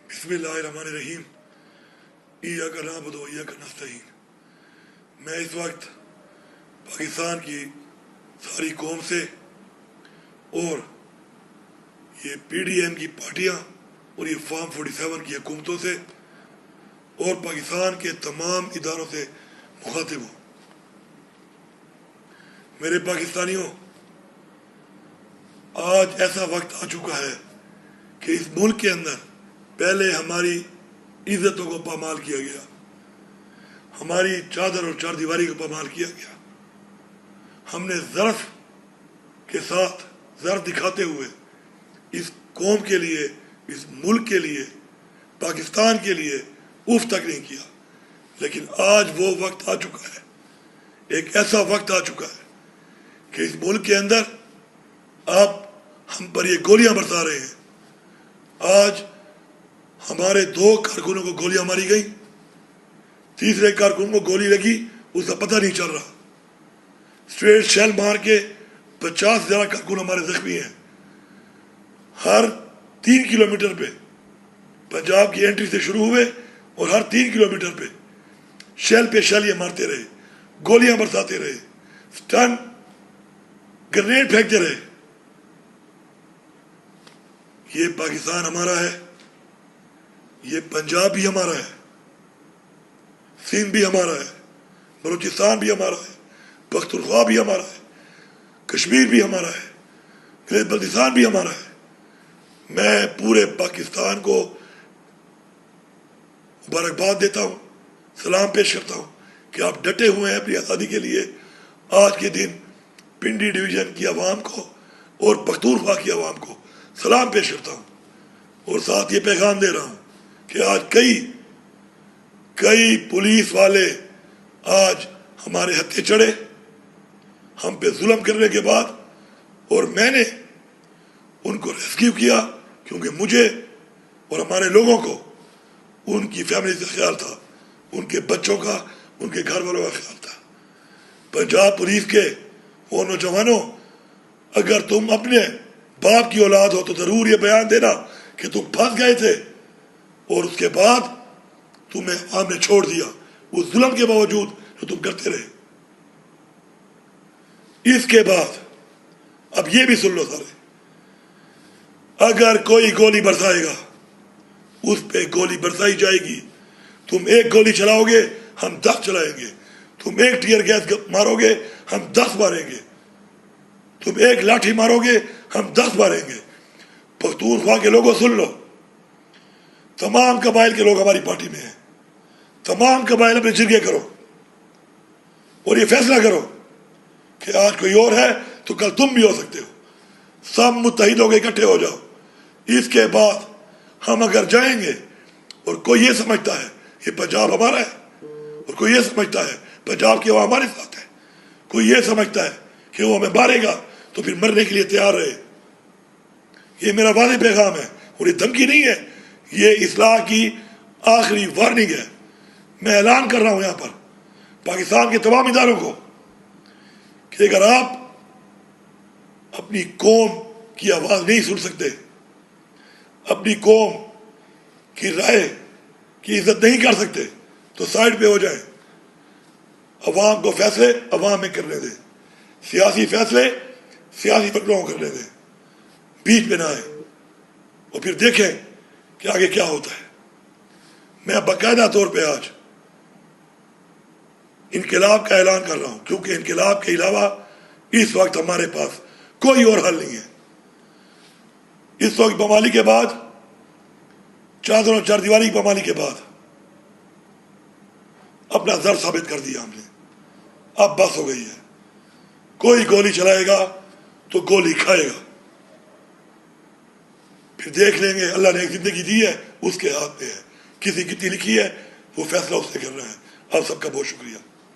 بسم اللہ الرحمن الرحیم ایاک نعبد و ایاک نستعین۔ میں اس وقت پاکستان کی ساری قوم سے اور یہ پی ڈی ایم کی پارٹیاں اور یہ فارم 47 کی حکومتوں سے اور پاکستان کے تمام اداروں سے مخاطب ہوں۔ میرے پاکستانیوں، آج ایسا وقت آ چکا ہے کہ اس ملک کے اندر پہلے ہماری عزتوں کو پامال کیا گیا، ہماری چادر اور چار دیواری کو پامال کیا گیا۔ ہم نے ظرف کے ساتھ ظرف دکھاتے ہوئے اس قوم کے لیے، اس ملک کے لیے، پاکستان کے لیے اف تک نہیں کیا۔ لیکن آج وہ وقت آ چکا ہے، ایک ایسا وقت آ چکا ہے کہ اس ملک کے اندر آپ ہم پر یہ گولیاں برسا رہے ہیں۔ آج ہمارے 2 کارکنوں کو گولیاں ماری گئیں، تیسرے کارکن کو گولی لگی، اس کا پتہ نہیں چل رہا۔ اسٹریٹ شیل مار کے 50 سے زیادہ کارکن ہمارے زخمی ہیں۔ ہر 3 کلومیٹر پہ پنجاب کی انٹری سے شروع ہوئے اور ہر 3 کلومیٹر پہ شیل یہ مارتے رہے، گولیاں برساتے رہے، سٹن گرنیڈ پھینکتے رہے۔ یہ پاکستان ہمارا ہے، یہ پنجاب بھی ہمارا ہے، سندھ بھی ہمارا ہے، بلوچستان بھی ہمارا ہے، پختونخوا بھی ہمارا ہے، کشمیر بھی ہمارا ہے، گلیت بلتستان بھی ہمارا ہے۔ میں پورے پاکستان کو مبارکباد دیتا ہوں، سلام پیش کرتا ہوں کہ آپ ڈٹے ہوئے ہیں اپنی آزادی کے لیے۔ آج کے دن پنڈی ڈویژن کی عوام کو اور پختونخوا کی عوام کو سلام پیش کرتا ہوں، اور ساتھ یہ پیغام دے رہا ہوں کہ آج کئی پولیس والے آج ہمارے ہتھے چڑھے ہم پہ ظلم کرنے کے بعد، اور میں نے ان کو ریسکیو کیا کیونکہ مجھے اور ہمارے لوگوں کو ان کی فیملی سے خیال تھا، ان کے بچوں کا، ان کے گھر والوں کا خیال تھا۔ پنجاب پولیس کے وہ نوجوانوں، اگر تم اپنے باپ کی اولاد ہو تو ضرور یہ بیان دینا کہ تم پھنس گئے تھے اور اس کے بعد تمہیں عوام نے چھوڑ دیا، اس ظلم کے باوجود جو تم کرتے رہے۔ اس کے بعد اب یہ بھی سن لو سارے، اگر کوئی گولی برسائے گا اس پہ گولی برسائی جائے گی۔ تم 1 گولی چلاؤ گے ہم 10 چلائیں گے، تم 1 ٹیئر گیس مارو گے ہم 10 ماریں گے، تم 1 لاٹھی مارو گے ہم 10 ماریں گے۔ پختونخوا کے لوگوں سن لو، تمام قبائل کے لوگ ہماری پارٹی میں ہیں، تمام قبائل اپنے جرگے کرو اور یہ فیصلہ کرو کہ آج کوئی اور ہے تو کل تم بھی ہو سکتے ہو۔ سب متحد ہو کے اکٹھے ہو جاؤ۔ اس کے بعد ہم اگر جائیں گے اور کوئی یہ سمجھتا ہے یہ پنجاب ہمارا ہے، اور کوئی یہ سمجھتا ہے پنجاب کی عوام ہمارے ساتھ ہے، کوئی یہ سمجھتا ہے کہ وہ ہمیں مارے گا تو پھر مرنے کے لیے تیار رہے۔ یہ میرا واضح پیغام ہے اور یہ دھمکی نہیں ہے، یہ اصلاح کی آخری وارننگ ہے۔ میں اعلان کر رہا ہوں یہاں پر پاکستان کے تمام اداروں کو کہ اگر آپ اپنی قوم کی آواز نہیں سن سکتے، اپنی قوم کی رائے کی عزت نہیں کر سکتے تو سائڈ پہ ہو جائیں۔ عوام کو فیصلے عوام میں کرنے دیں، سیاسی فیصلے سیاسی فکروں کو کرنے دیں، بیچ میں نہ آئیں، اور پھر دیکھیں کہ آگے کیا ہوتا ہے۔ میں باقاعدہ طور پہ آج انقلاب کا اعلان کر رہا ہوں، کیونکہ انقلاب کے علاوہ اس وقت ہمارے پاس کوئی اور حل نہیں ہے۔ اس وقت پامالی کے بعد، چادر اور چار دیواری کی پامالی کے بعد اپنا زر ثابت کر دیا ہم نے، اب بس ہو گئی ہے۔ کوئی گولی چلائے گا تو گولی کھائے گا، پھر دیکھ لیں گے۔ اللہ نے ایک زندگی دی ہے، اس کے ہاتھ میں ہے، کسی کتنی لکھی ہے وہ فیصلہ اس سے کر رہا ہے۔ آپ سب کا بہت شکریہ۔